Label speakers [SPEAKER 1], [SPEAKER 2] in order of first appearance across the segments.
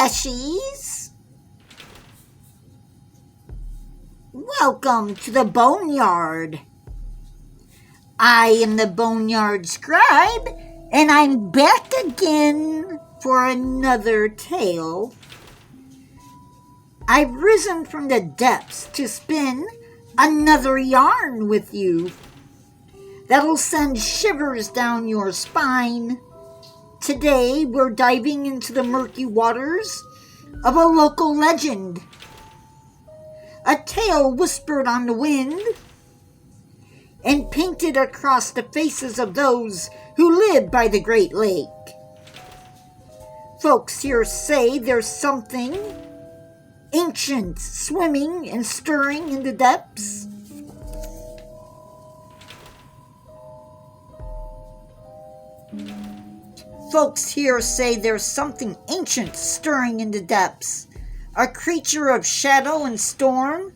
[SPEAKER 1] Fleshies. Welcome to the Boneyard. I am the Boneyard Scribe, and I'm back again for another tale. I've risen from the depths to spin another yarn with you that'll send shivers down your spine. Today, we're diving into the murky waters of a local legend. A tale whispered on the wind and painted across the faces of those who live by the Great Lake. Folks here say there's something ancient swimming and stirring in the depths. Folks here say there's something ancient stirring in the depths, a creature of shadow and storm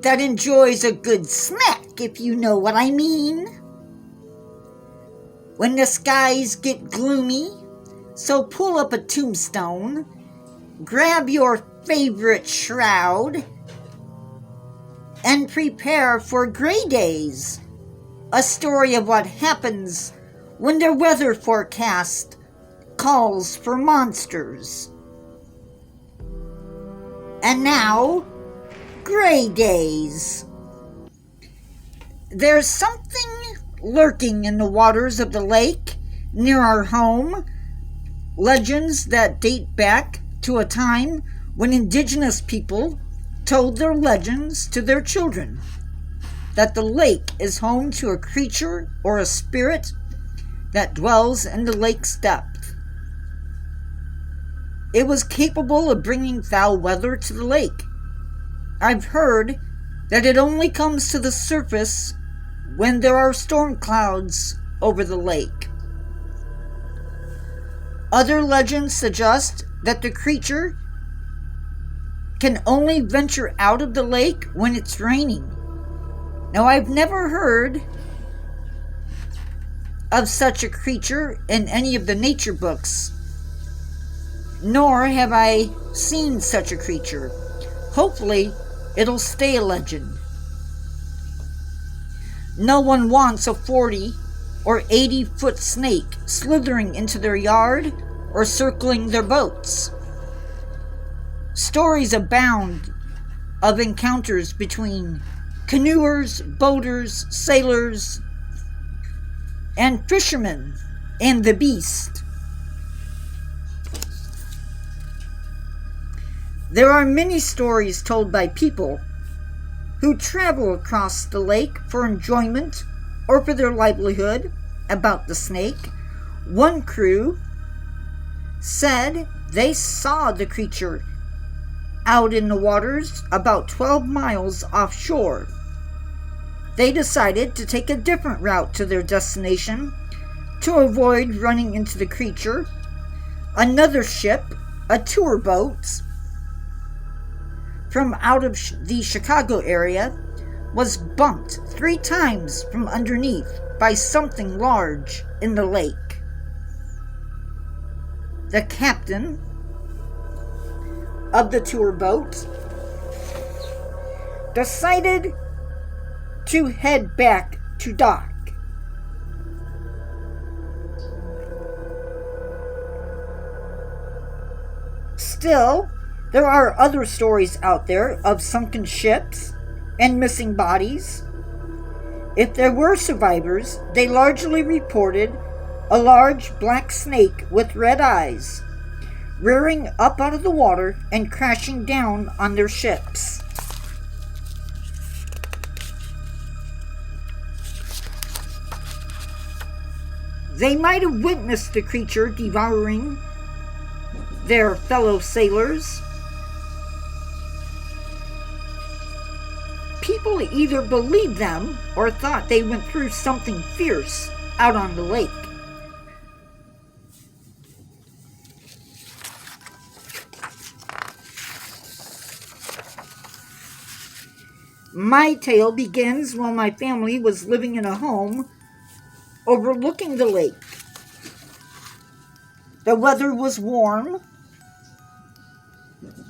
[SPEAKER 1] that enjoys a good smack, if you know what I mean. When the skies get gloomy, so pull up a tombstone, grab your favorite shroud, and prepare for Gray Days, a story of what happens when the weather forecast calls for monsters. And now, Gray Days. There's something lurking in the waters of the lake near our home. Legends that date back to a time when indigenous people told their legends to their children. That the lake is home to a creature or a spirit that dwells in the lake's depth. It was capable of bringing foul weather to the lake. I've heard that it only comes to the surface when there are storm clouds over the lake. Other legends suggest that the creature can only venture out of the lake when it's raining. Now, I've never heard of such a creature in any of the nature books, nor have I seen such a creature. Hopefully, it'll stay a legend. No one wants a 40 or 80-foot snake slithering into their yard or circling their boats. Stories abound of encounters between canoers, boaters, sailors, and fishermen and the beast. There are many stories told by people who travel across the lake for enjoyment or for their livelihood about the snake. One crew said they saw the creature out in the waters about 12 miles offshore. They decided to take a different route to their destination to avoid running into the creature. Another ship, a tour boat, from out of the Chicago area, was bumped 3 times from underneath by something large in the lake. The captain of the tour boat decided to head back to dock. Still, there are other stories out there of sunken ships and missing bodies. If there were survivors, they largely reported a large black snake with red eyes rearing up out of the water and crashing down on their ships. They might have witnessed the creature devouring their fellow sailors. People either believed them or thought they went through something fierce out on the lake. My tale begins while my family was living in a home overlooking the lake. The weather was warm,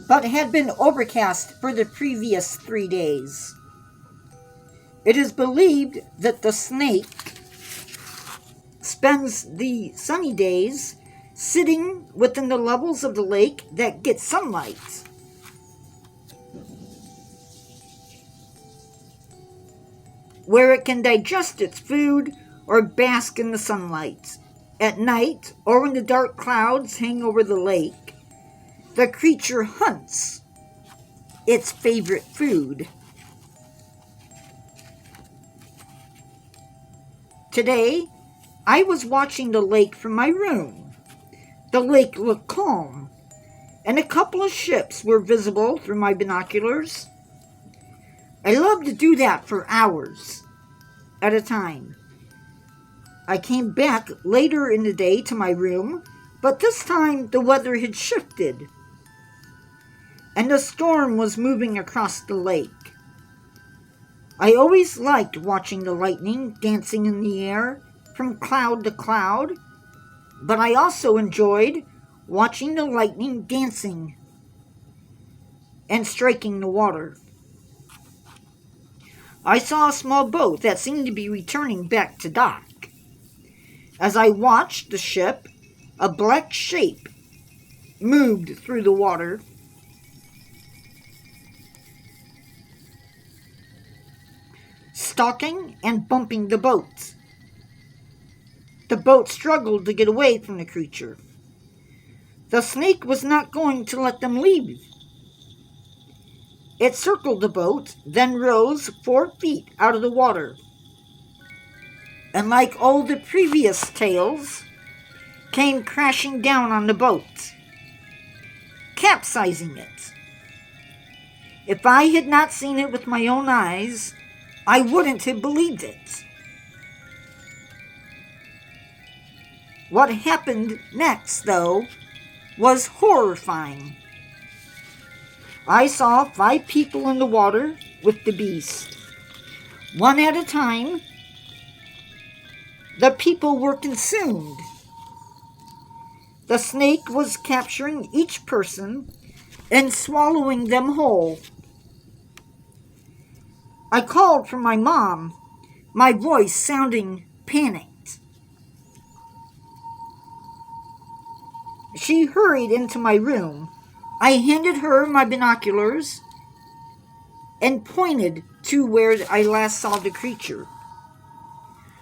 [SPEAKER 1] but had been overcast for the previous 3 days. It is believed that the snake spends the sunny days sitting within the levels of the lake that get sunlight. Where it can digest its food or bask in the sunlight. At night, or when the dark clouds hang over the lake, the creature hunts its favorite food. Today, I was watching the lake from my room. The lake looked calm, and a couple of ships were visible through my binoculars. I love to do that for hours at a time. I came back later in the day to my room, but this time the weather had shifted, and the storm was moving across the lake. I always liked watching the lightning dancing in the air from cloud to cloud, but I also enjoyed watching the lightning dancing and striking the water. I saw a small boat that seemed to be returning back to dock. As I watched the ship, a black shape moved through the water. Stalking and bumping the boat. The boat struggled to get away from the creature. The snake was not going to let them leave. It circled the boat, then rose 4 feet out of the water. And like all the previous tales, came crashing down on the boat, capsizing it. If I had not seen it with my own eyes, I wouldn't have believed it. What happened next, though, was horrifying. I saw 5 people in the water with the beast. One at a time, the people were consumed. The snake was capturing each person and swallowing them whole. I called for my mom, my voice sounding panicked. She hurried into my room. I handed her my binoculars and pointed to where I last saw the creature.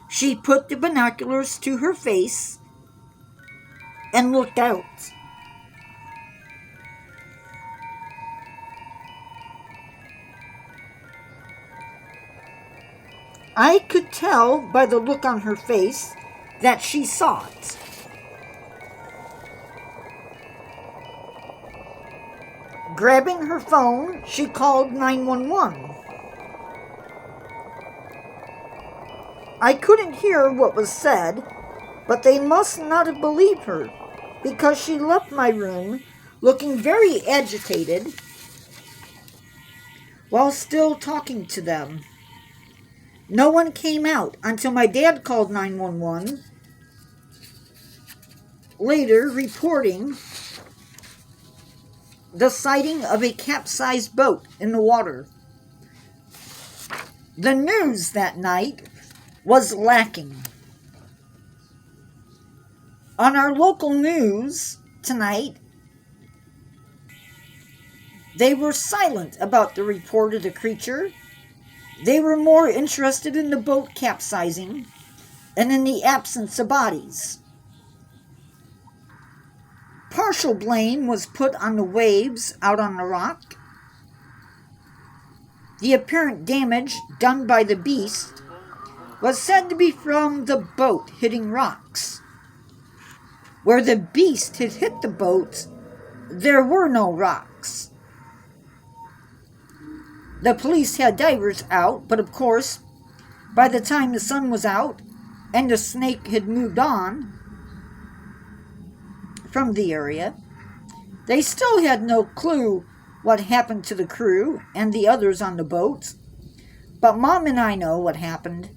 [SPEAKER 1] She put the binoculars to her face and looked out. I could tell by the look on her face that she saw it. Grabbing her phone, she called 911. I couldn't hear what was said, but they must not have believed her, because she left my room looking very agitated while still talking to them. No one came out until my dad called 911, later reporting the sighting of a capsized boat in the water. The news that night was lacking. On our local news tonight, they were silent about the report of the creature. They were more interested in the boat capsizing and in the absence of bodies. Partial blame was put on the waves out on the rock. The apparent damage done by the beast was said to be from the boat hitting rocks. Where the beast had hit the boat, there were no rocks. The police had divers out, but of course, by the time the sun was out and the snake had moved on from the area, they still had no clue what happened to the crew and the others on the boat. But Mom and I know what happened.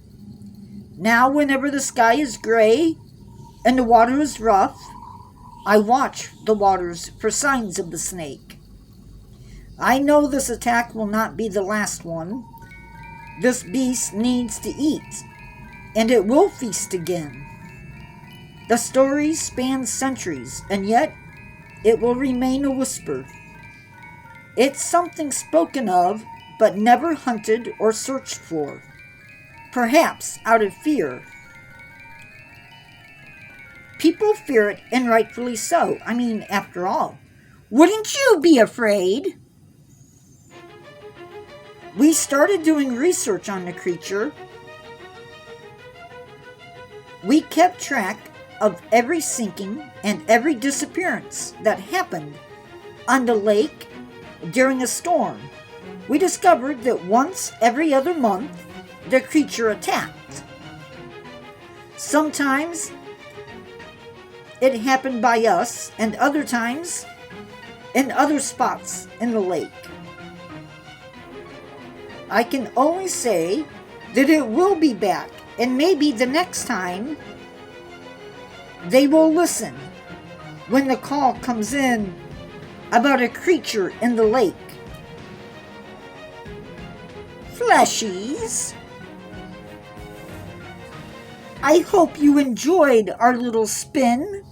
[SPEAKER 1] Now, whenever the sky is gray and the water is rough, I watch the waters for signs of the snake. I know this attack will not be the last one. This beast needs to eat, and it will feast again. The story spans centuries, and yet it will remain a whisper. It's something spoken of, but never hunted or searched for. Perhaps out of fear. People fear it, and rightfully so. I mean, after all, wouldn't you be afraid? We started doing research on the creature. We kept track of every sinking and every disappearance that happened on the lake during a storm. We discovered that once every other month, the creature attacked. Sometimes it happened by us, and other times in other spots in the lake. I can only say that it will be back, and maybe the next time they will listen when the call comes in about a creature in the lake. Fleshies, I hope you enjoyed our little spin.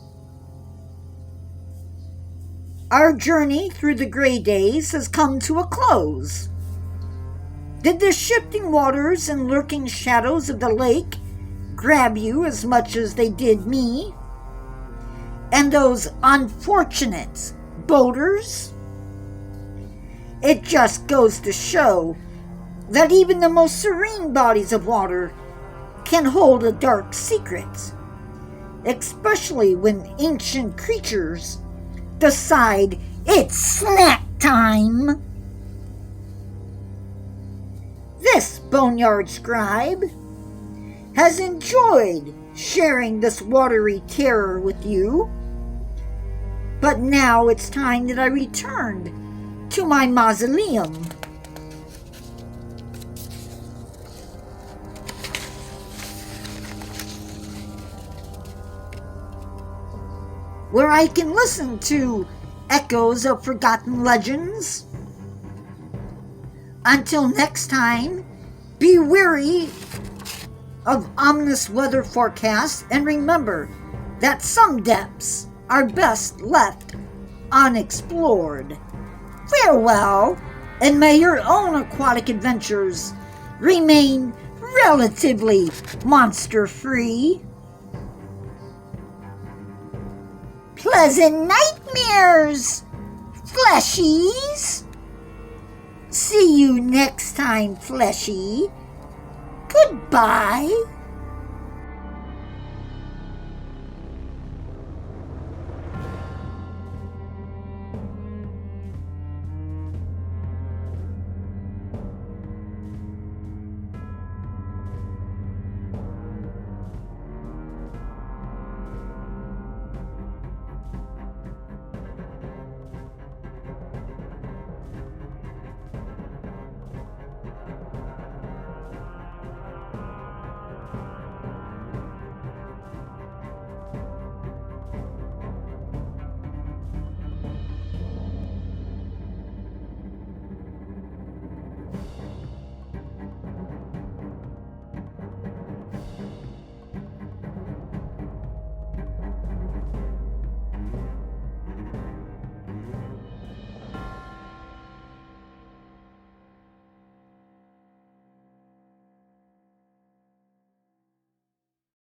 [SPEAKER 1] Our journey through the gray days has come to a close. Did the shifting waters and lurking shadows of the lake grab you as much as they did me? And those unfortunate boaters? It just goes to show that even the most serene bodies of water can hold a dark secret, especially when ancient creatures decide it's snack time. This Boneyard Scribe has enjoyed sharing this watery terror with you, but now it's time that I returned to my mausoleum. Where I can listen to echoes of forgotten legends. Until next time, be wary of ominous weather forecasts, and remember that some depths are best left unexplored. Farewell, and may your own aquatic adventures remain relatively monster-free. Pleasant nightmares, Fleshies! See you next time, Fleshy. Goodbye.